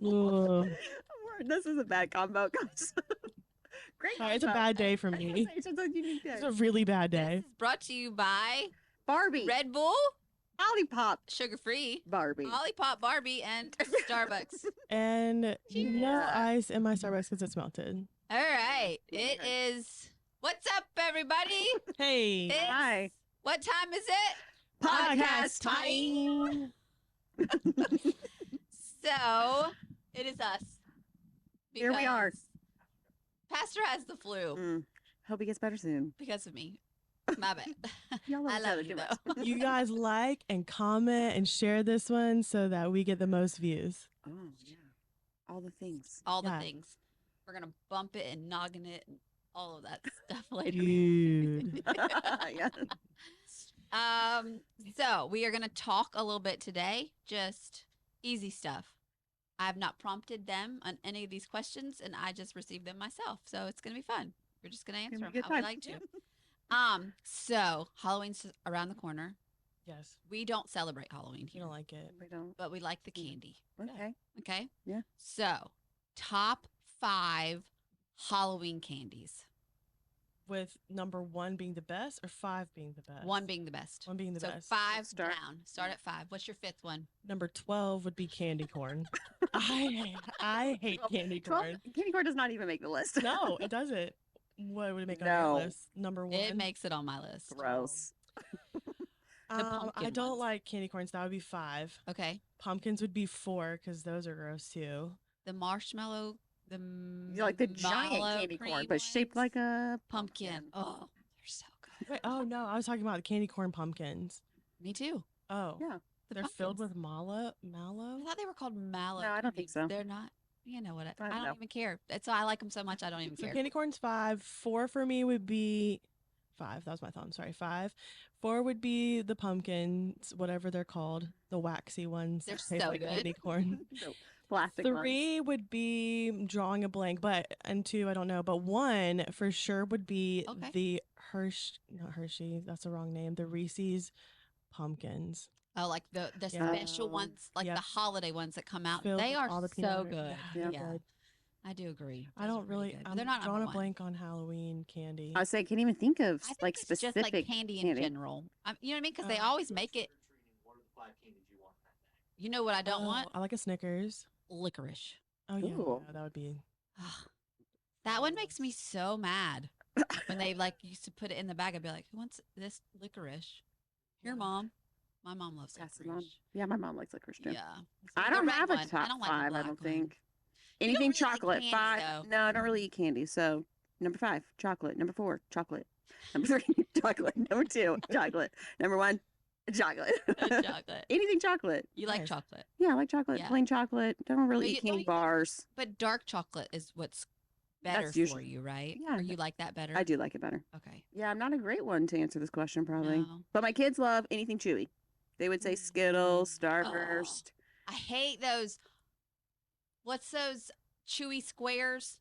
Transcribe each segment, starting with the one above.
Ugh. This is a bad combo. guys. Great. Sorry, it's a combo. bad day for me. It's a unique It's day. a really bad day. This is brought to you by Barbie. Red Bull, Lollipop. sugar-free, Barbie. Lollipop Barbie, and Starbucks. And Cheers. no ice in my Starbucks because it's melted. All right. It is. What's up, everybody? Hey. It's- Hi. What time is it? Podcast time. So, it is us. Here we are. Because Pastor has the flu Hope he gets better soon. because of me. My bad. Y'all I each love other you, too though. much. You guys like and comment and share this one so that we get the most views. Oh, yeah. All the things. All the Yeah. things. We're going to bump it and noggin it and all of that stuff later. Dude. yeah. So we are going to talk a little bit today, just easy stuff. I have not prompted them on any of these questions, and I just received them myself. So it's going to be fun. We're just going to answer Gonna them be a how good we time. like to. So Halloween's around the corner. Yes. We don't celebrate Halloween You here, don't like it. We don't. but we like the candy. Okay. Okay. Yeah. So top 5 Halloween candies. With number 1 being the best or 5 being the best? 1 being the best. 1 being the So best. 5 Start. down. Start at 5. What's your 5th one? Number 12 would be candy corn. I hate candy 12 corn. candy corn does not even make the list. No, it doesn't. What would it make on No. your list? Number 1. It makes it on my list. Gross. The pumpkin I don't ones. like candy corns. That would be 5. Okay. Pumpkins would be 4 because those are gross too. The marshmallow, the You like the giant mallow candy corn, cream but shaped ones. like a pumpkin. Oh, they're so good. Wait, oh no, I was talking about the candy corn pumpkins. Me too. Oh, Yeah. The they're filled pumpkins. with mallow. I thought they were called mallow. No, I don't think cream. so. They're not. You know what? I I don't don't know. even care. That's why I like them so much. I don't even So care. candy corn's 5. 4 for me would be 5. That was my thumb. Sorry, 5. 4 would be the pumpkins, whatever they're called, the waxy ones. They're that taste so like good. candy corn. No, plastic ones. 3 would be drawing a blank, and 2 I don't know, but 1 for sure would be Okay. the not Hershey. That's the wrong name. The Reese's pumpkins. Oh, like the Yeah. special ones, like Yep. the holiday ones that come out. Filled They with are all the peanut so butter. good. Yeah, Yeah. they're good. I do agree. I Those are don't really. good. I'm They're not drawing number a 1. blank on Halloween candy. I say, can't even think of I think like it's specific just like candy in general. You know what I mean? Because they Oh. always make it. You know what I don't Oh, want? I like a Snickers. Licorice. Oh yeah, Ooh. that would be. Ugh. That one makes me so mad. When they like used to put it in the bag, I'd be like, "Who wants this licorice?" Here, mom. My mom loves Pass it licorice. on. Yeah, my mom likes licorice too. Yeah. I The don't red have a one. top I don't like 5. the I black don't one. think You don't anything really like chocolate. candy, 5. though. No, I don't really eat candy. So number 5, chocolate. Number 4, chocolate. Number 3, chocolate. Number 2, chocolate. Number 1, chocolate. Chocolate. Anything chocolate. You like Nice. chocolate, Yeah, I like chocolate. Yeah. Plain chocolate. Don't really But eat you- don't candy you think- bars. but dark chocolate is what's better That's for usually- you, right? Yeah, Or you like that better? I do like it better. Okay. Yeah, I'm not a great one to answer this question probably. No. But my kids love anything chewy. They would say Skittles, Oh. Starburst. I hate those. What's those chewy squares?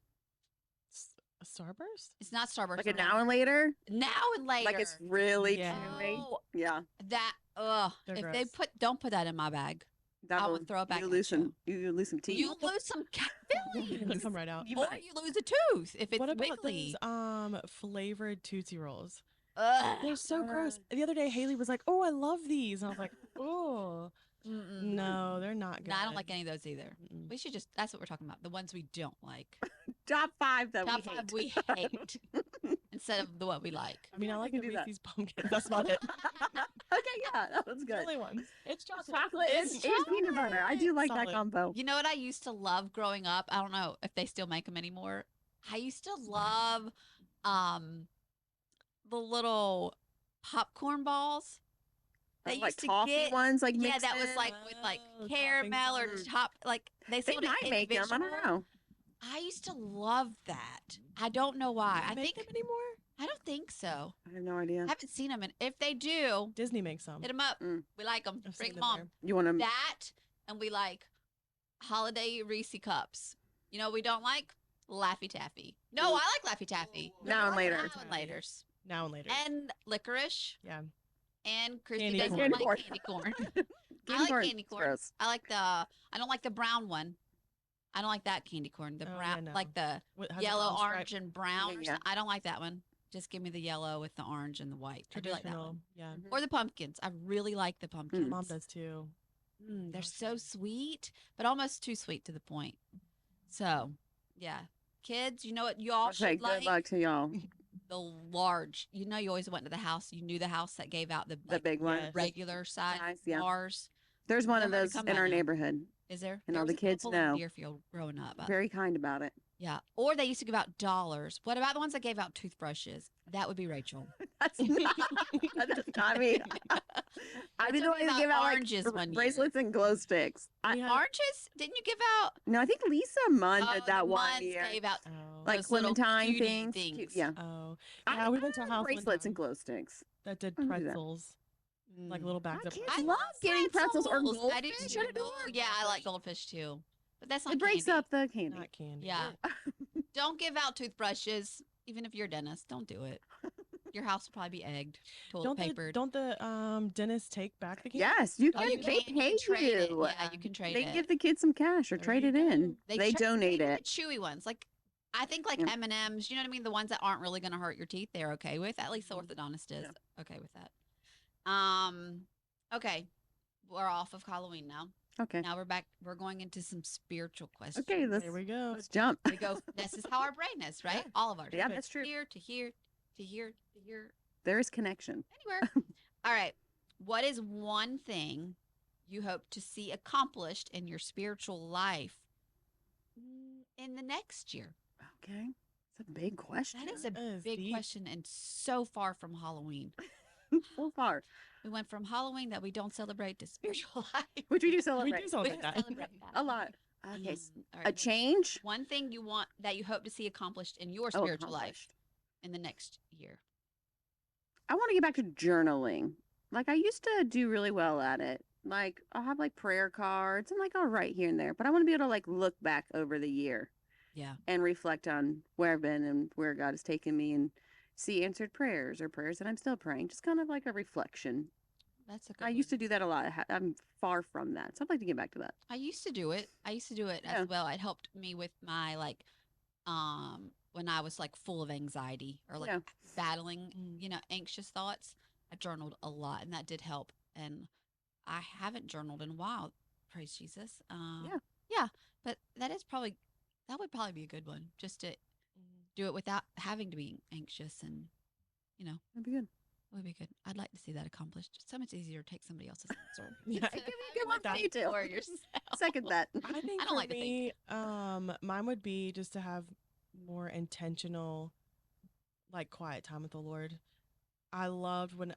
A Starburst? It's not Starburst. Like a no. now and later. Now and later. Like it's really Yeah. chewy. Oh, Yeah. that. Ugh. They're If they gross. don't put that in my bag, I That'll- would throw it back You at lose you. some. You lose some teeth. You lose some fillings. Come right out. You Or might. you lose a tooth if it's What about wiggly. those flavored Tootsie Rolls? Ugh. They're so gross. The other day Haley was like, "Oh, I love these," and I was like, "Oh, Mm-mm. no, they're not good." No, I don't like any of those either. Mm-mm. We should that's what we're talking about. The ones we don't like. Top 5 that Top we 5 hate. we hate instead of the what we like. I mean, I like can the do that. Reese's pumpkin. That's not it. Okay, yeah, that was The good. only ones. It's chocolate. Chocolate and peanut butter. I do like that Solid. combo. You know what I used to love growing up? I don't know if they still make them anymore. I used to love the little popcorn balls. They Like used to toffee get ones, like yeah, mixed that was in. like with like Oh, caramel or toppings. top like they They sold it might make them. I don't individual. know. I used to love that. I don't know why. Do they I make think them anymore. I don't think so. I have no idea. I haven't seen them, and if they do, Disney makes them. hit them up. Mm. We like them. I've Bring seen them them on. there. You want to? That and we like holiday Reese cups. You know what we don't like Laffy Taffy. No, I like Laffy Taffy. Now and later. Now and later's. Now and later. And licorice. Yeah. And Christy Candy doesn't corn. like candy corn. I like candy corn. Gross. I like the. I don't like the brown one. I don't like that candy corn. The Oh, brown, yeah, no. like the What, has a yellow, brown stripe? orange, and brown. Yeah. I don't like that one. Just give me the yellow with the orange and the white. I do like that Traditional. one. Yeah. Mhm. Or the pumpkins. I really like the My pumpkins. mom does too. They're Gosh, so yeah. sweet, but almost too sweet to the point. So, yeah. Kids, you know what y'all Okay, should good like? luck to y'all. The large. You know, you always went to the house. You knew the house that gave out the The big one. yes. regular size Yeah. bars. There's one of They're hard to those come in by our now. neighborhood. Is there? And There all was the a kids couple in know. Deerfield growing up. Very kind about it. Yeah. Or they used to give out dollars. What about the ones that gave out toothbrushes? That would be Rachel. That's not me. I'd be the Rachel one gave to out give out like oranges one year. bracelets and glow sticks. We had- Oranges? Didn't you give out? No, I think Lisa Munn did Oh, that the one ones year. gave out Oh. Like those little Clementine cutie things. Yeah. Oh. I- Yeah, we went to a I house one bracelets and time glow sticks. that did I do that. pretzels, like Mm. little bags My of kids pretzels. love getting pretzels or I do goldfish. too. I don't know. Oh, yeah, I like goldfish too. But that's not It breaks candy. up the candy. Not candy. Yeah. Don't give out toothbrushes, even if you're a dentist. Don't do it. Your house will probably be egged, toilet Don't the papered. don't the dentists take back the candy? Yes, you Oh, can. you They can. pay You can trade it. you. Yeah, you can trade They it. give the kids some cash or There trade you it in. go. They donate do it. the chewy ones. Like I think like Yeah. M&Ms, you know what I mean? The ones that aren't really going to hurt your teeth, they're okay with. At least the orthodontist is okay with that. Okay. We're off of Halloween now. Okay. Now we're back. We're going into some spiritual questions. Okay, let's, There we go. let's jump. We go. This is how our brain is, right? Yeah. All of ours. Yeah, that's true. Here to here to here to here, There is connection. anywhere. All right. What is one thing you hope to see accomplished in your spiritual life in the next year? Okay. It's a big question. That is a That is big deep. question and so far from Halloween. so far, We went from Halloween that we don't celebrate to spiritual life. which we do We celebrate do celebrate that. Celebrate that. a lot. Okay, All right, a change. One thing you want that you hope to see accomplished in your Oh, spiritual life accomplished. in the next year. I want to get back to journaling. Like I used to do really well at it. Like I'll have like prayer cards and like I'll write here and there, but I want to be able to like look back over the year Yeah. and reflect on where I've been and where God has taken me and see answered prayers or prayers that I'm still praying. Just kind of like a reflection. That's a good I used to do that a lot. I'm far from that. So I'd like to get back to that. I used to do it. Yeah. As well. It helped me with my like when I was like full of anxiety or like Yeah. battling, Mm. anxious thoughts. I journaled a lot and that did help. And I haven't journaled in a while, praise Jesus. Yeah, but that would probably be a good one just to do it without having to be anxious and That'd be good. it would be good. I'd like to see that accomplished. It's so much easier to take somebody else's answer. Yeah. instead It could of be a good having one to for you think too. for yourself. Second that. I think I don't for like to think. me, mine would be just to have more intentional, like quiet time with the Lord. I loved when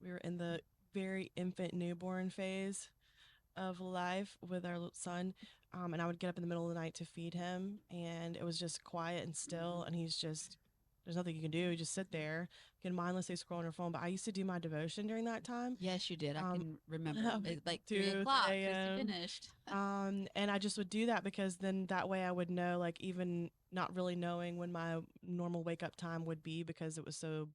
we were in the very infant newborn phase of life with our son, and I would get up in the middle of the night to feed him, and it was just quiet and still, and he's just there's nothing you can do. You just sit there, you can mindlessly scroll on your phone. But I used to do my devotion during that time. Yes, you did. I can remember. like It's like 2, 3:00 3 just a.m.. finished. And I just would do that because then that way I would know, like, even not really knowing when my normal wake up time would be because it was so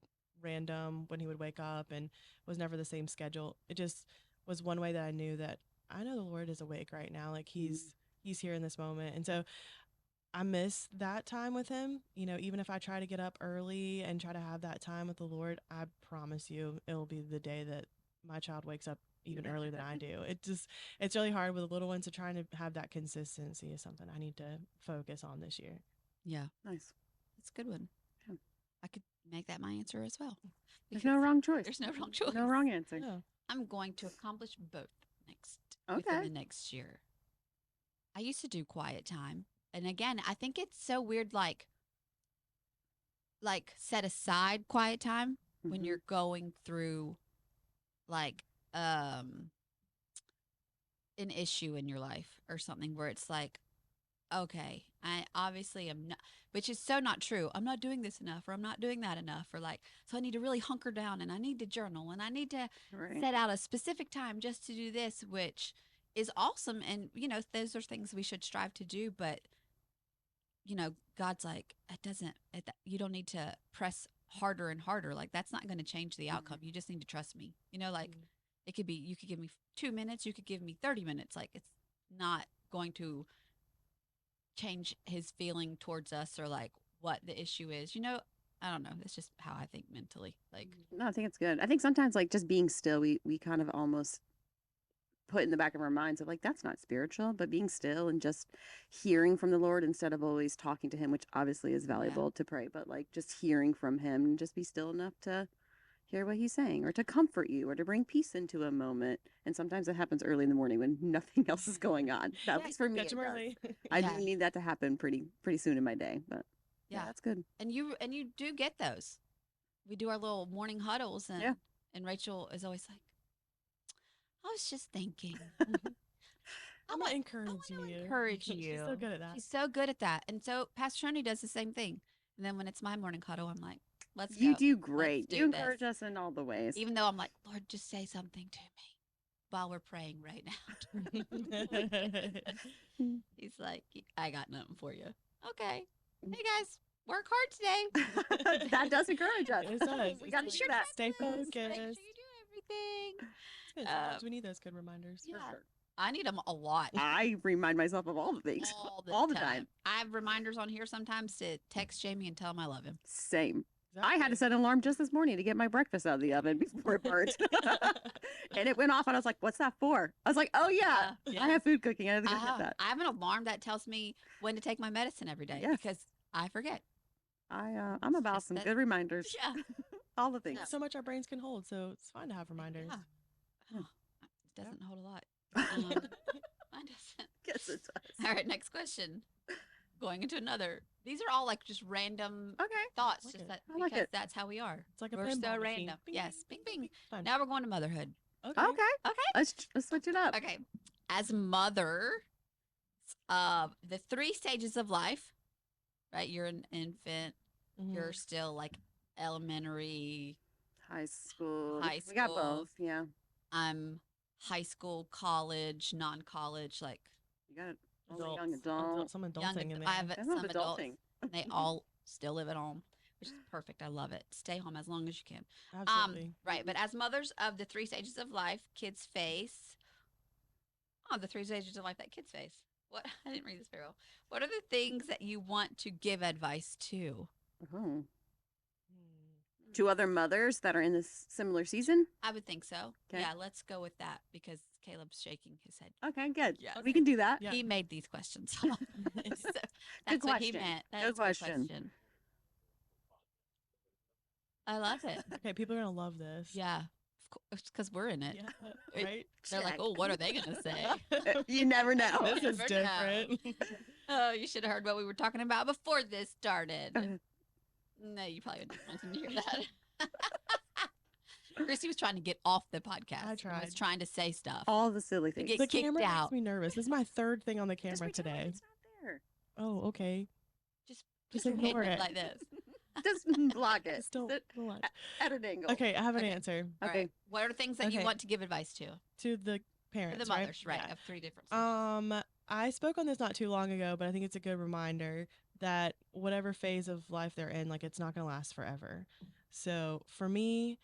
random when he would wake up and was never the same schedule. It just was one way that I knew that I know the Lord is awake right now. Like he's here in this moment. And so I miss that time with him. Even if I try to get up early and try to have that time with the Lord, I promise you it'll be the day that my child wakes up even earlier than I do. It's really hard with little ones to try to have that consistency is something I need to focus on this year. Yeah, Nice. that's a good one. Yeah. I could make that my answer as well. There's no wrong choice. There's no wrong choice. No wrong answer. Oh, I'm going to accomplish both within Okay. the next year. I used to do quiet time. And again, I think it's so weird like set aside quiet time when Mhm. you're going through like an issue in your life or something where it's like, okay, I obviously am not, which is so not true. I'm not doing this enough or I'm not doing that enough or like, so I need to really hunker down and I need to journal and I need to Right. set out a specific time just to do this, which is awesome. And, those are things we should strive to do. But, God's like, you don't need to press harder and harder. Like, that's not going to change the outcome. You just need to trust me. It could be, you could give me 2 minutes, you could give me 30 minutes. Like, it's not going to change his feeling towards us or like what the issue is. I don't know. That's just how I think mentally. Like, No, I think it's good. I think sometimes like just being still, we kind of almost put in the back of our minds of like that's not spiritual, but being still and just hearing from the Lord instead of always talking to him, which obviously is valuable to pray, but like just hearing from him and just be still enough to hear what he's saying or to comfort you or to bring peace into a moment. And sometimes it happens early in the morning when nothing else is going on. At least for me, Catch it 'em does. early. I Yeah. do need that to happen pretty soon in my day, but yeah, yeah. that's good. And you do get those. We do our little morning huddles and Yeah. and Rachel is always like, I was just thinking. I'm gonna encourage wanna you. encourage She's so you. good at that. She's so good at that. And so Pastor Tony does the same thing. And then when it's my morning huddle, I'm like, let's You go. do Let's great. do You encourage this. us in all the ways. Even though I'm like, Lord, just say something to me while we're praying right now. He's like, I got nothing for you. Okay. Hey guys, work hard today. That does encourage us. It does. We It's got to like, do that. stay Make sure focused. you do everything. It's good. Sometimes we need those good reminders. Yeah. For sure. I need them a lot. I remind myself of all the things All the time. I have reminders on here sometimes to text Jamie and tell him I love him. Same. I had to set an alarm just this morning to get my breakfast out of the oven before it burnt. And it went off, and I was like, what's that for? I was like, oh, yeah, Yeah. I have food cooking. I have to go get that. I have an alarm that tells me when to take my medicine every day Yes. because I forget. I'm about just some that- good reminders. Yeah. All the things. So much our brains can hold, so it's fine to have reminders. Yeah. It doesn't hold a lot. Mine doesn't. Guess it does. All right, next question. Going into another. These are all like just random Okay. thoughts, like just it. that I like because it. that's how we are. It's like a We're pinball so machine. random. Bing, Yes, bing bing. Fun. Now we're going to motherhood. Okay. Okay. Okay. Let's switch it up. Okay. As mother, the 3 stages of life, right? You're an infant. Mhm. You're still like elementary. High school. High We got school. both. Yeah. I'm high school, college, non-college, like You got Adults. young adult. Some young. adulting in there. I have I some love adults. adulting. They all still live at home, which is perfect. I love it. Stay home as long as you can. Absolutely. Right. But as mothers of the 3 stages of life, kids face. Oh, the 3 stages of life that kids face. What? I didn't read this very well. What are the things that you want to give advice to? Oh. Hmm. To other mothers that are in this similar season. I would think so. 'Kay. Yeah, let's go with that because Caleb's shaking his head. Okay, good. Yeah. We can do that. Yeah. He made these questions. So that's what he question. meant. Good That's question. I love it. Okay, people are gonna love this. Yeah. Of course, because we're in it. Yeah. Right. They're like, Check. oh, what are they going to say? You never know. This is Never know. different. Oh, you should have heard what we were talking about before this started. Uh, No, you probably didn't want to hear that. Chrissy was trying to get off the podcast. I and tried. was trying to say stuff. All the silly things. get The kicked camera out. makes me nervous. This is my 3rd thing on the Just camera pretend today. It's not there. Oh, okay. Just Just hit ignore it. like this. Just block it. Just don't Sit watch. at an angle. Okay, I have an Okay. answer All Okay. right. What are things that you Okay. want to give advice to? to the To parents. the mothers, right? Yeah. Of 3 different stages. I spoke on this not too long ago, but I think it's a good reminder that whatever phase of life they're in, like it's not going to last forever. So for me,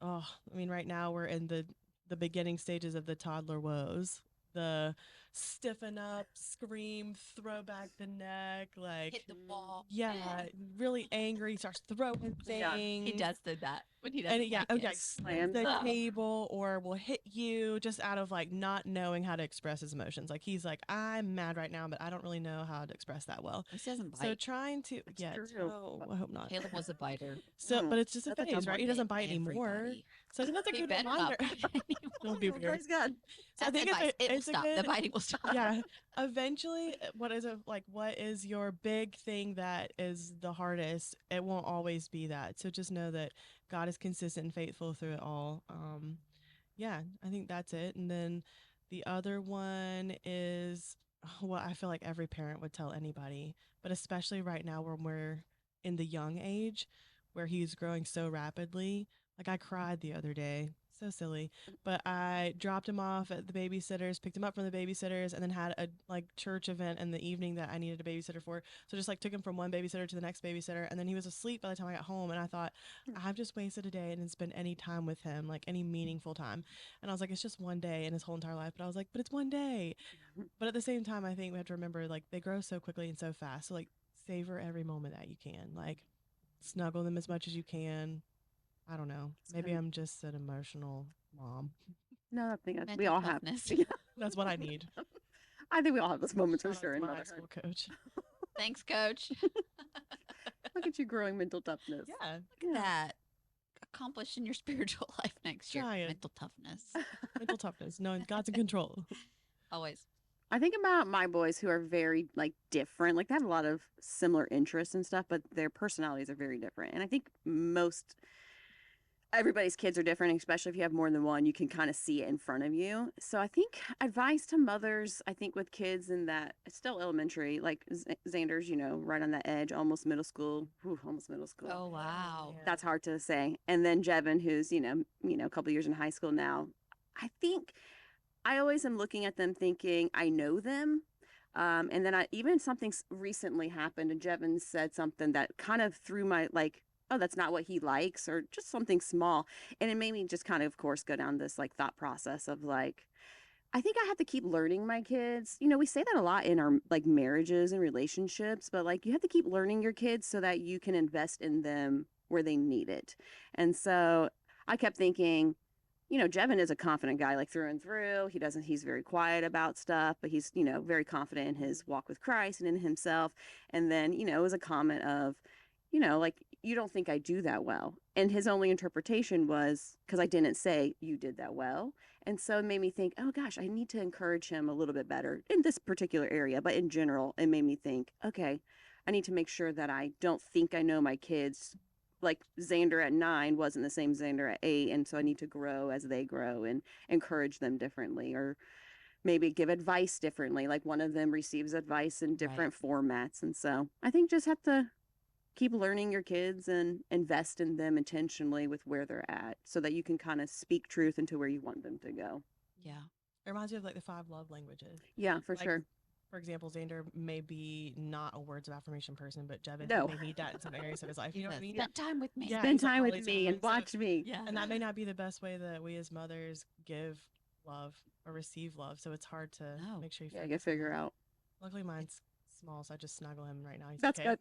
right now we're in the beginning stages of the toddler woes. The stiffen up, scream, throw back the neck, like Hit the wall. yeah, really angry, starts throwing Yeah, things. He does do that when he does. And yeah, okay, Slams the up. table or will hit you just out of like not knowing how to express his emotions. Like he's like, I'm mad right now, but I don't really know how to express that well. He doesn't So bite. trying to That's yeah, true. oh, I hope not. Caleb was a biter. So, Oh, but it's just a that's a dumb phase, right? one. He doesn't bite anymore. Everybody. So I think that's a He good better not reminder. bite anymore. Don't be Oh, weird. praise God. So I That's think advice. It will it's a stop. The good- biting will stop. Yeah. Eventually, what is your big thing that is the hardest? It won't always be that. So just know that God is consistent and faithful through it all. Yeah, I think that's it. And then the other one is what I feel like every parent would tell anybody, but especially right now when we're in the young age where he's growing so rapidly. Like I cried the other day. so silly. But I dropped him off at the babysitters, picked him up from the babysitters, and then had a like church event in the evening that I needed a babysitter for. So just like took him from one babysitter to the next babysitter, and then he was asleep by the time I got home. And I thought, I've just wasted a day and didn't spend any time with him, like any meaningful time. And I was like, it's just one day in his whole entire life. But I was like, but it's one day. But at the same time, I think we have to remember like they grow so quickly and so fast. So like savor every moment that you can. Like snuggle them as much as you can. I don't know. Maybe good. I'm just an emotional mom. No, I think we Mental all toughness. have. That's what I need. I think we all have those moments for Shout out sure to in my high motherhood. school coach. Thanks, Coach. Look at you growing mental toughness. Yeah, Look at that. Accomplish in your spiritual life next year. Giant. Mental toughness. mental toughness, knowing God's in control. Always. I think about my boys who are very like different. Like they have a lot of similar interests and stuff, but their personalities are very different. And I think most everybody's kids are different, especially if you have more than one, you can kind of see it in front of you. So I think advice to mothers, I think with kids in that it's still elementary, like Xander's, right on that edge, almost middle school, almost middle school. Oh, wow. man. That's hard to say. And then Jevin, who's, a couple years in high school now. I think I always am looking at them thinking I know them. And then even something recently happened and Jevin said something that kind of threw my like, oh, that's not what he likes or just something small. And it made me just kind of course, go down this like thought process of like, I think I have to keep learning my kids. We say that a lot in our like marriages and relationships, but like you have to keep learning your kids so that you can invest in them where they need it. And so I kept thinking, Jevin is a confident guy, like through and through. He's very quiet about stuff, but he's, very confident in his walk with Christ and in himself. And then, it was a comment of, like, you don't think I do that well. And his only interpretation was because I didn't say you did that well. And so it made me think, oh gosh, I need to encourage him a little bit better in this particular area. But in general, it made me think, okay, I need to make sure that I don't think I know my kids. Like Xander at 9 wasn't the same Xander at 8. And so I need to grow as they grow and encourage them differently or maybe give advice differently. Like one of them receives advice in different formats. And so I think just have to keep learning your kids and invest in them intentionally with where they're at so that you can kind of speak truth into where you want them to go. Yeah. It reminds me of like the 5 love languages. Yeah, for Like, sure. For example, Xander may be not a words of affirmation person, but Jevin No. may need that in some areas of his life. You know what I mean? Spend time with me. Yeah, Spend he's like time with always me on. and watch me. Yeah. And that may not be the best way that we as mothers give love or receive love. So it's hard to No. make sure you Yeah, I can figure out. Luckily, mine's small, so I just snuggle him right now. He's That's okay. good.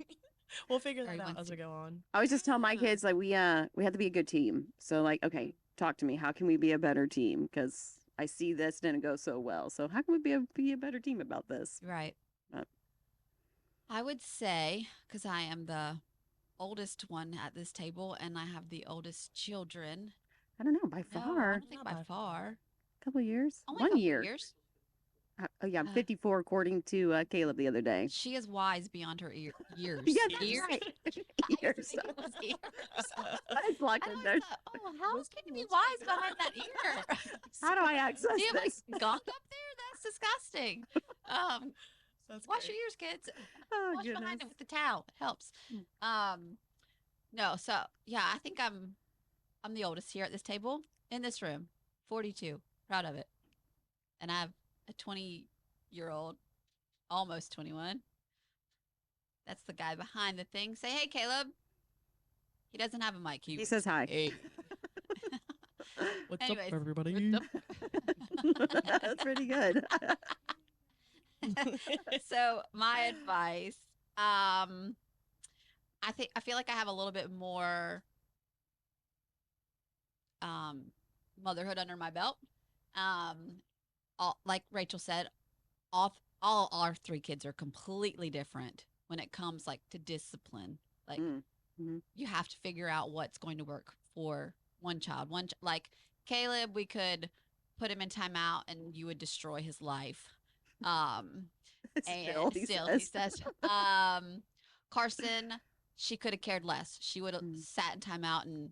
We'll figure Very that out once as we go on. I always just tell my kids like we have to be a good team. So like, okay, talk to me. How can we be a better team? Because I see this didn't go so well. So how can we be a better team about this? Right. But I would say, because I am the oldest one at this table and I have the oldest children. I don't know, by No, I far, don't think Not by by far. far. a couple of years, Only a 1 couple year. years. Oh yeah, I'm Uh, 54 according to Caleb the other day. She is wise beyond her years. Yeah, that's Years? right. I used to Years. think it was years. I blocked And it I there. thought, oh, how can you be wise behind that ear? How do I access Do you have this? a gunk up there? That's disgusting. That's Wash great. your ears, kids. Oh Wash behind goodness. it with the towel. It helps. No, so yeah, I think I'm the oldest here at this table in this room. 42. Proud of it. And I have a 20-year-old, almost 21. That's the guy behind the thing. Say, hey, Caleb. He doesn't have a mic. He says hi. hey. What's Anyways, up, everybody? what's up? That's pretty good. So my advice, I feel like I have a little bit more motherhood under my belt. Like Rachel said, all our 3 kids are completely different when it comes like to discipline. Like you have to figure out what's going to work for one child. Like Caleb, we could put him in timeout and you would destroy his life. And he he says. says, Carson, she could have cared less. She would have sat in timeout and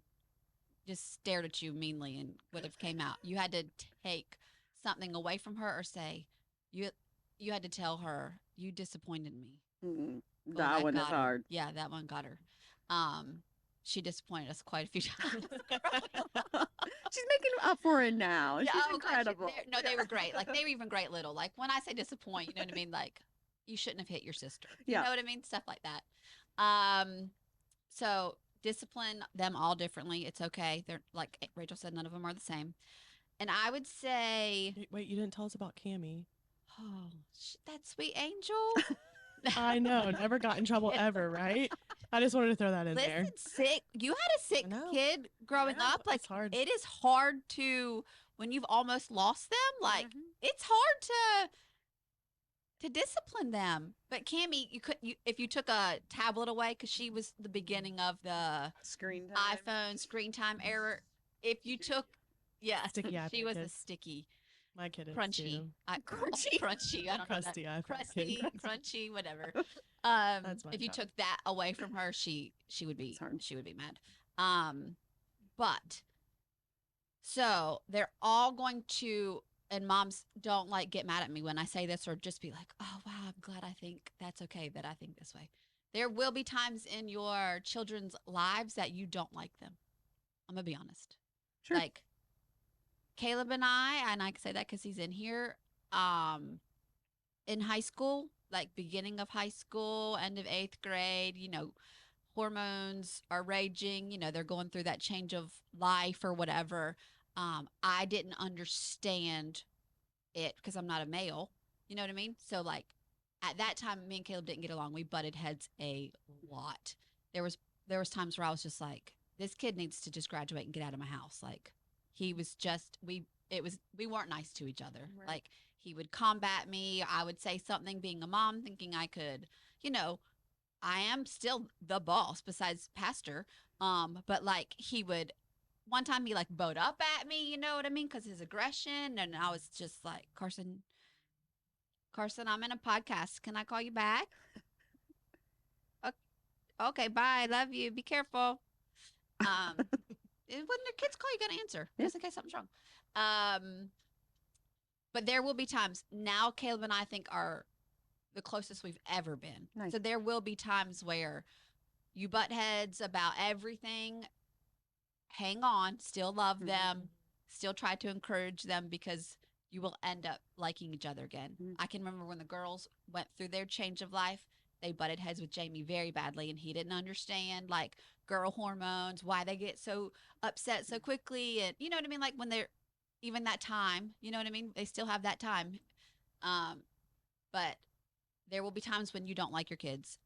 just stared at you meanly and would have came out. You had to take something away from her or say, you had to tell her, you disappointed me. Well, That one is got her. hard. Yeah, that one got her. she disappointed us quite a few times. She's making up for it now. Yeah, She's oh gosh, incredible. no, they were great. Like they were even great little. Like when I say disappoint, you know what I mean? Like you shouldn't have hit your sister. You Yeah. know what I mean? Stuff like that. So discipline them all differently. It's okay. They're like Rachel said, none of them are the same. And I would say, Wait, you didn't tell us about Cammy. oh, that sweet angel. I know, never got in trouble ever, right? I just wanted to throw that in there. Listen, sick. You had a sick know. kid growing Yeah, up. Like it's hard. it is hard to when you've almost lost them. Like it's hard to discipline them. But Cammy, if you took a tablet away because she was the beginning of the Screen time. iPhone screen time error. If you took, yeah, Sticky iPad she was a kid. sticky, My kid is crunchy, too. crunchy. I don't Crusty know that. iPad Crusty, kid. crunchy, whatever. That's my If you job. took that away from her, she would be It's hard. she would be mad. But so they're all going to, and moms don't like get mad at me when I say this or just be like, oh wow, I'm glad I think that's okay that I think this way. There will be times in your children's lives that you don't like them. I'm gonna be honest. Sure. Like Caleb and I can say that because he's in here. In high school, like beginning of high school, end of 8th grade, hormones are raging. They're going through that change of life or whatever. I didn't understand it because I'm not a male. You know what I mean? So like at that time, me and Caleb didn't get along. We butted heads a lot. There was times where I was just like, this kid needs to just graduate and get out of my house. Like he was just we weren't nice to each other. Right. Like he would combat me. I would say something being a mom thinking I could, I am still the boss besides pastor. But like he would one time he like bowed up at me, you know what I mean? Cause his aggression. And I was just like, Carson, I'm in a podcast. Can I call you back? Okay, bye. Love you. Be careful. When the kids call, you gotta answer just in case something's wrong. But there will be times now. Caleb and I think are the closest we've ever been. Nice. So there will be times where you butt heads about everything. Hang on, still love them, still try to encourage them because you will end up liking each other again. I can remember when the girls went through their change of life. They butted heads with Jamie very badly, and he didn't understand like girl hormones, why they get so upset so quickly, and you know what I mean. Like when they're even that time, you know what I mean. They still have that time, but there will be times when you don't like your kids.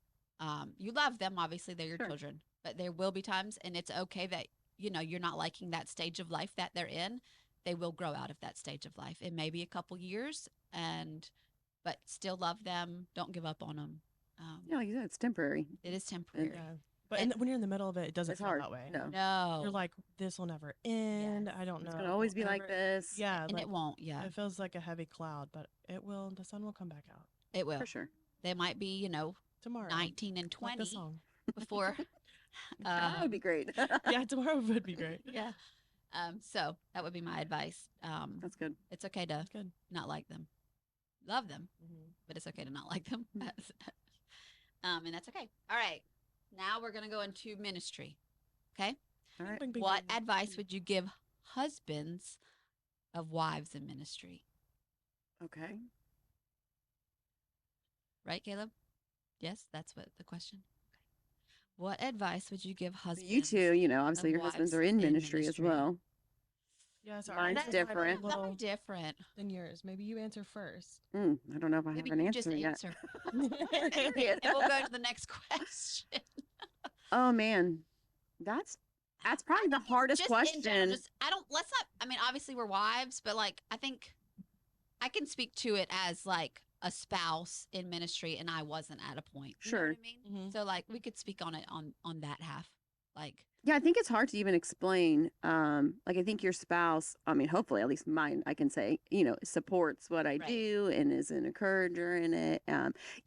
You love them, obviously they're your children, but there will be times, and it's okay that you're not liking that stage of life that they're in. They will grow out of that stage of life. It may be a couple years, but still love them. Don't give up on them. Yeah, like you said, it's temporary. It is temporary. Yeah. But when you're in the middle of it, it doesn't It's feel hard. that way. No. You're like, this will never end. I don't know. It's gonna always be like this. Yeah. And like, it won't. Yeah. It feels like a heavy cloud, but it will. The sun will come back out It will. For sure. They might be, tomorrow. 19 and Like the 20 song. before. That would be great. Yeah, tomorrow would be great. Yeah. So that would be my advice. That's good. It's okay to That's good. not like them. Love them, but it's okay to not like them. And that's okay. All right. Now we're going to go into ministry. Okay. All right. Bing, bing, What bing. advice would you give husbands of wives in ministry? Okay. Right, Caleb? Yes, that's what the question. Okay. What advice would you give husbands? You two, obviously of your husbands wives are in in ministry as ministry. well. Yeah, so Mine's ours might be different. a little different. than yours. Maybe you answer first. I don't know if I Maybe have an you just answer yet. answer. And we'll go to the next question. Oh man, that's probably the hardest Just in general, question. I mean, obviously we're wives, but like, I think I can speak to it as like a spouse in ministry, and I wasn't at a point. You know Sure. what I mean? So like, we could speak on it on that half. Like, Yeah, I think it's hard to even explain. Like I think your spouse, I mean, hopefully, at least mine, I can say, supports what I Right. do and is an encourager in it.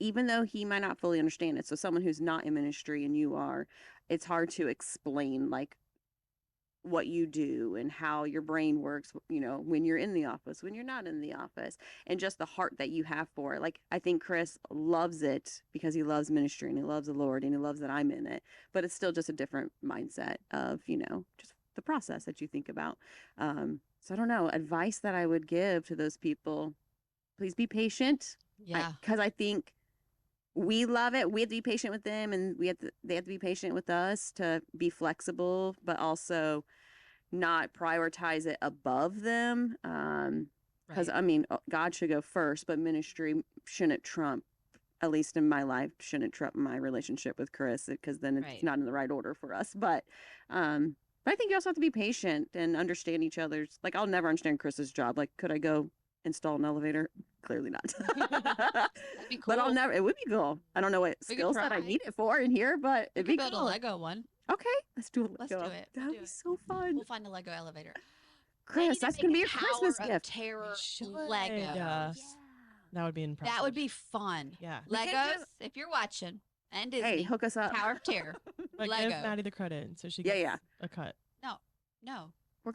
Even though he might not fully understand it. So someone who's not in ministry and you are, it's hard to explain like what you do and how your brain works, when you're in the office, when you're not in the office, and just the heart that you have for it. Like, I think Chris loves it because he loves ministry and he loves the Lord and he loves that I'm in it, but it's still just a different mindset of, just the process that you think about. So I don't know, advice that I would give to those people, please be patient. Yeah. Because I think we love it. We have to be patient with them, and they have to be patient with us to be flexible, but also not prioritize it above them. Because Right. I mean, God should go first, but ministry shouldn't trump. At least in my life, shouldn't trump my relationship with Chris, because then it's Right. not in the right order for us. But I think you also have to be patient and understand each other's. Like, I'll never understand Chris's job. Like, could I go install an elevator? Clearly not. That'd be But cool. it would be cool. I don't know what We could skills that I try. need it for in here, but We it'd could be build a cool. Lego one. Okay, let's do a Lego. Let's do it. That We'll would do be it. so fun. We'll find a Lego elevator. We Chris, need to that's make going to be a a Christmas Tower of gift. Terror should. Lego. Yeah. Yeah. That would be impressive. That would be fun. Yeah. We can Legos, do- if you're watching, and Disney. Hey, hook us up. Tower of Terror. But Lego. give Maddie the credit so she Yeah, gets yeah. a cut. No. We're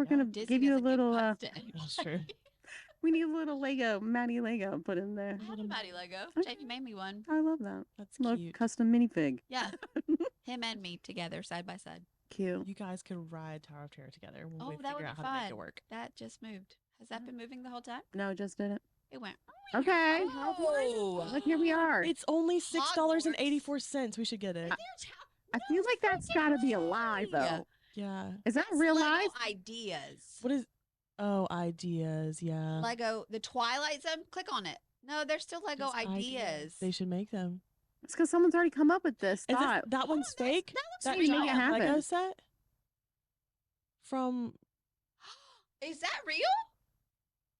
gonna Disney give you a doesn't get little. cuts to anybody. That's true. We need a little Lego, Maddie Lego, put in there. I have a Maddie Lego. Okay. Jamie made me one. I love that. That's Little cute. custom minifig. Yeah. Him and me together, side by side. Cute. You guys could ride Tower of Terror together when we Oh, that would figure be out how to make it fun. work. That just moved. Has that been moving the whole time? No, just did it. It went. Okay. Oh. Look, here we are. It's only $6.84. We should get it. I feel like that's got to be a lie, though. Yeah. Yeah. Is that That's real Lego life? ideas. What is? Oh, ideas. Yeah. Lego, the Twilight Zone. Click on it. No, they're still Lego Just ideas. They should make them. It's because someone's already come up with this Is this, thought. that one's that's- fake? that looks We make it real. happen. Lego set? From Is that real?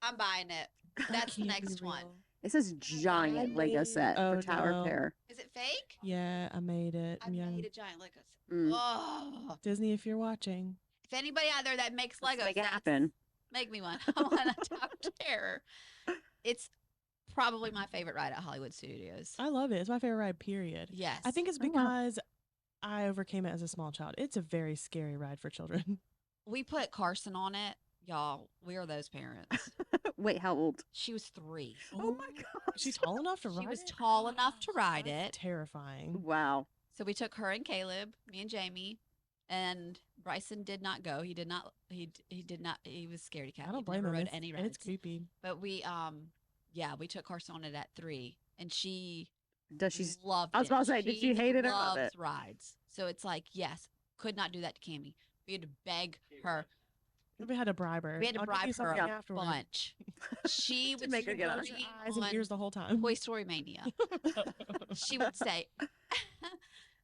I'm buying it. That's the Can't be next one. real. It says giant Lego set Oh, for Tower no. of Terror. Is it fake? Yeah, I made it. I Yeah. made a giant Lego set. Mm. Oh. Disney, if you're watching. If anybody out there that makes Let's Legos, make it happen. make me one. I want a Tower of Terror. It's probably my favorite ride at Hollywood Studios. I love it. It's my favorite ride, period. Yes. I think it's Oh, wow. because I overcame it as a small child. It's a very scary ride for children. we put Carson on it. Y'all, we are those parents. Wait, how old? She was 3. Oh my gosh. She's tall enough to ride She was it? tall enough to ride That's it. terrifying. Wow. So we took her and Caleb, me and Jamie, and Bryson did not go. He did not. He did not. He was scaredy cat. I don't He'd blame never him. rode any It's rides. creepy. But we we took Carson on it at 3, and she Does she? loved it. I was about to say, did she hate it or love loves it? rides. So it's like, yes, could not do that to Cammie. We had to beg her. We had to bribe her. We had to I'll give bribe you her something a afterward. bunch. She To would make her get Close scream your eyes and on ears the whole time. Toy Story Mania. She would say,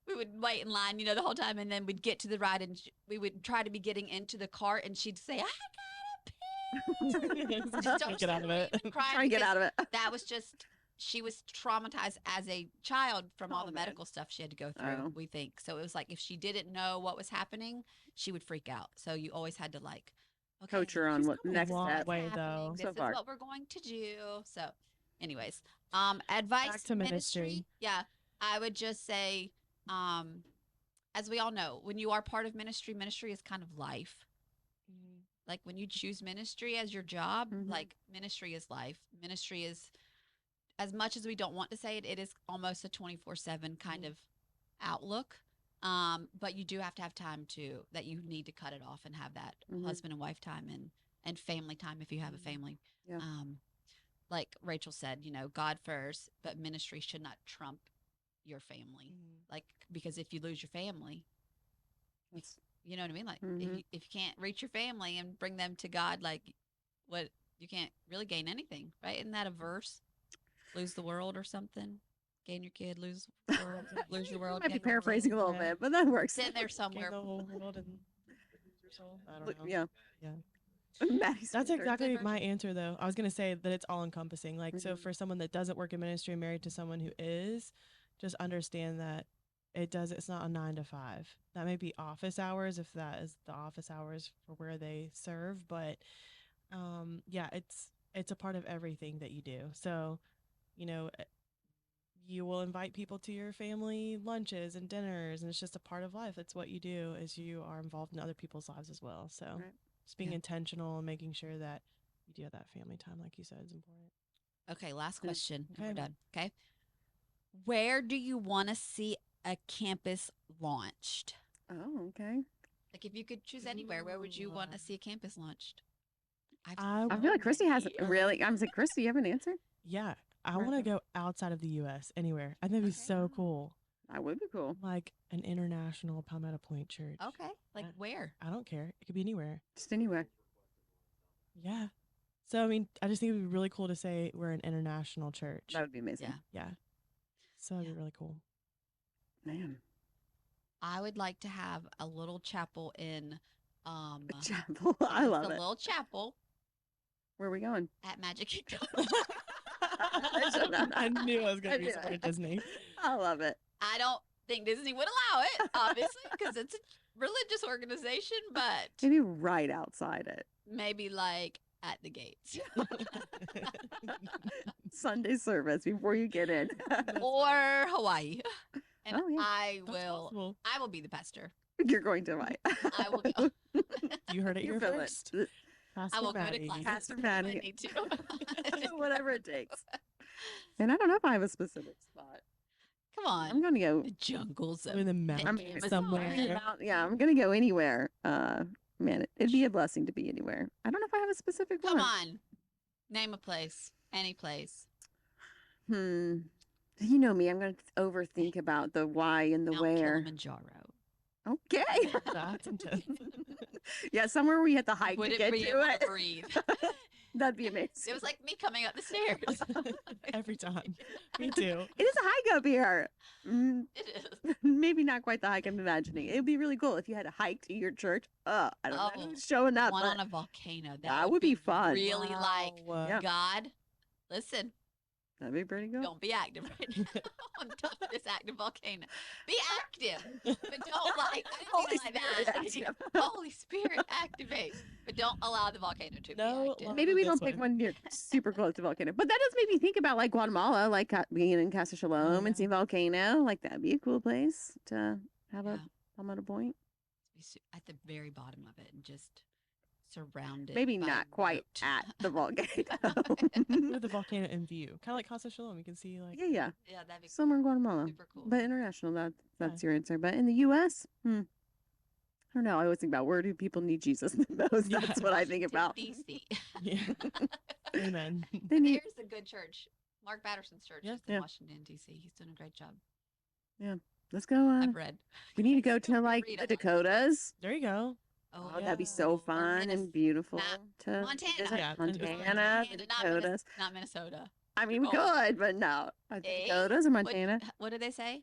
we would wait in line, the whole time, and then we'd get to the ride, and we would try to be getting into the cart, and she'd say, "I got a pee." Just Get out of it. scream and cry Try and get because out of it. That was just. She was traumatized as a child from all Oh, the man. medical stuff she had to go through. Oh. We think so. It was like if she didn't know what was happening, she would freak out. So you always had to okay, Coach her on She's what come a next long step. way, what's though. happening. This So is far. what we're going to do. So, anyways, advice Back to ministry. Yeah, I would just say, as we all know, when you are part of ministry, ministry is kind of life. Like when you choose ministry as your job, Mhm. like ministry is life. Ministry is, as much as we don't want to say it, it is almost a 24/7 kind of outlook. But you do have to have time that you need to cut it off and have that Mhm. husband and wife time and family time if you have a family. Yeah. Like Rachel said, God first, but ministry should not trump your family. Like, because if you lose your family, That's- you know what I mean? Like, Mhm. if you can't reach your family and bring them to God, like, what, you can't really gain anything, right? Isn't that a verse? Lose the world or something? Gain your kid, lose the world, lose your world. Might be gain the world. paraphrasing a little Yeah. bit, but that works. It's in there Gain somewhere. the whole world and lose your soul. I don't know. Yeah. Yeah. Maddie's That's favorite. exactly version. my answer, though. I was going to say that it's all encompassing. Like, so Mhm. for someone that doesn't work in ministry and married to someone who is, just understand that it's not a 9 to 5. That may be office hours if that is the office hours for where they serve. But yeah, it's a part of everything that you do. So, you will invite people to your family lunches and dinners, and it's just a part of life. That's what you do, is you are involved in other people's lives as well. So Right. just being Yeah. intentional and making sure that you do have that family time, like you said, is important. Okay, last question. And Okay. we're done. Okay. Where do you want to see a campus launched? Oh, okay. Like, if you could choose anywhere, where would you want to see a campus launched? I I feel like Christy has idea. really. I'm like, Christy, you have an answer? Yeah, I want to go outside of the U.S. anywhere. I think it'd be Okay. so cool, That would be cool. like an international Palmetto Pointe Church. Okay. Like, where? I don't care. It could be anywhere. Just anywhere. Yeah. So I mean, I just think it would be really cool to say we're an international church. That would be amazing. Yeah. Yeah. So it'd Yeah. be really cool. Man. I would like to have a little chapel in Chapel. I just love a it. little chapel Where are we going? at Magic Kingdom. I knew I was going I to be knew somewhere it. Disney. I love it. I don't think Disney would allow it, obviously, because it's a religious organization, but Maybe right outside it. maybe like at the gates Sunday service before you get in. or Hawaii. And Oh, yeah. I That's will possible. I will be the pastor. You're going to Hawaii. I will go. You heard it You here feel it. first. I will go to Maddie. classes Pastor if I Maddie. need to. Whatever it takes. And I don't know if I have a specific spot. Come on. I'm going to go. The jungles of In the mountains campus somewhere. life. Yeah, I'm going to go anywhere. Man, it'd be a blessing to be anywhere. I don't know if I have a specific Come one. on. Name a place. Any place. You know me. I'm going to overthink about the why and the Mount where. Kilimanjaro. Okay. That's intense. Yeah, somewhere where you have to hike Would to it get be to able it. to breathe? That'd be amazing. It was like me coming up the stairs. Every time. Me too. It is a hike up here. It is. Maybe not quite the hike I'm imagining. It would be really cool if you had a hike to your church. I don't know Oh, who's showing up. One but on a volcano. that would be fun. Really like, Wow. Yeah. God, listen, That'd be pretty cool. don't be active right now on top of this active volcano. Be active, but don't like, I Holy didn't mean Spirit like that. active. Holy Spirit activate, but don't allow the volcano to No, be active. well, Maybe we this don't pick way. one near super close to volcano, but that does make me think about like Guatemala, like being in Casa Shalom and yeah. seeing volcano. Like that'd be a cool place to have Yeah. a Palmetto Point. Be at the very bottom of it and just surrounded. Maybe by not quite moat. at the volcano. With the volcano in view. Kind of like Casa Shalom. You can see like yeah, Yeah, that'd be somewhere in Guatemala, super cool. but international. That's your answer. But in the U.S., I don't know. I always think about where do people need Jesus the most. Yeah. That's what I think Washington, about. D.C. Yeah. Amen. They need, Here's a good church. Mark Batterson's church Yeah. is in Yeah. Washington, D.C. He's doing a great job. let's go. I've read. We need to go to like Read the it. Dakotas. There you go. Oh, yeah. that'd be so Or fun Minnes- and beautiful to Montana. visit. Yeah, Montana, the not Dakotas. Not Minnesota. I mean, we Oh. could, but no. The Eh? Dakotas or Montana? What did they say?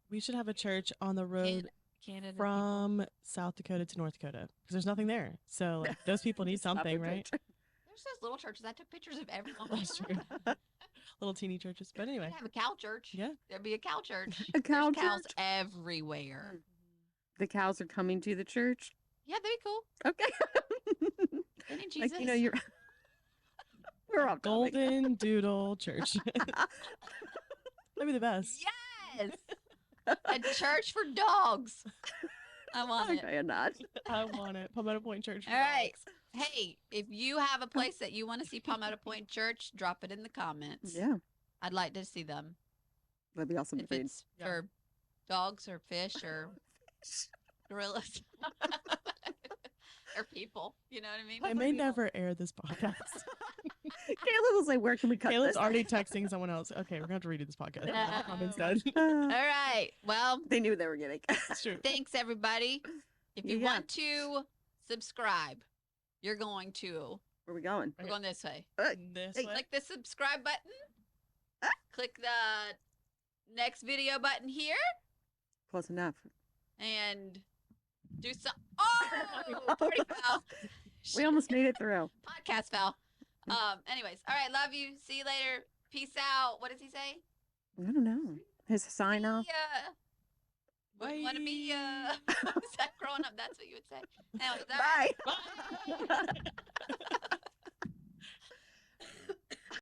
We should have a church on the road Canada people. from South Dakota to North Dakota because there's nothing there. So like, those people need Stop something, and right? drink. There's those little churches. I took pictures of everyone. That's true. Little teeny churches. But anyway, We'd have a cow church. yeah. There'd be a cow church. A cow There's cows church? everywhere. The cows are coming to the church. Yeah, that'd be cool. Okay. They need Jesus. Like, you're. We're off topic. Golden Doodle Church. That'd be the best. Yes. A church for dogs. I want it. Okay, I'm not. I want it. Palmetto Pointe Church. for All right. dogs. Hey, if you have a place that you want to see Palmetto Pointe Church, drop it in the comments. Yeah, I'd like to see them. that'd be awesome. If to read. it's Yeah. for dogs or fish or gorillas or people, you know what I mean? I may never air this podcast. Caleb was like, "Where can we cut Caleb's this?" already texting someone else. Okay, we're gonna have to redo this podcast. No. Comments done. All right. Well, They knew what they were getting. It's true. thanks everybody. If you Yeah. want to subscribe, you're going to Where we going? we're going this way. This Hey. way. Click the subscribe button. Ah. Click the next video button here Close enough. and do some Oh, party foul. We almost made it through. Podcast foul. Anyways, all right, love you. See you later. Peace out. What does he say? I don't know. His sign off. Yeah. Bye. Want to be is that growing up? That's what you would say. Anyways, all right. Bye. Bye.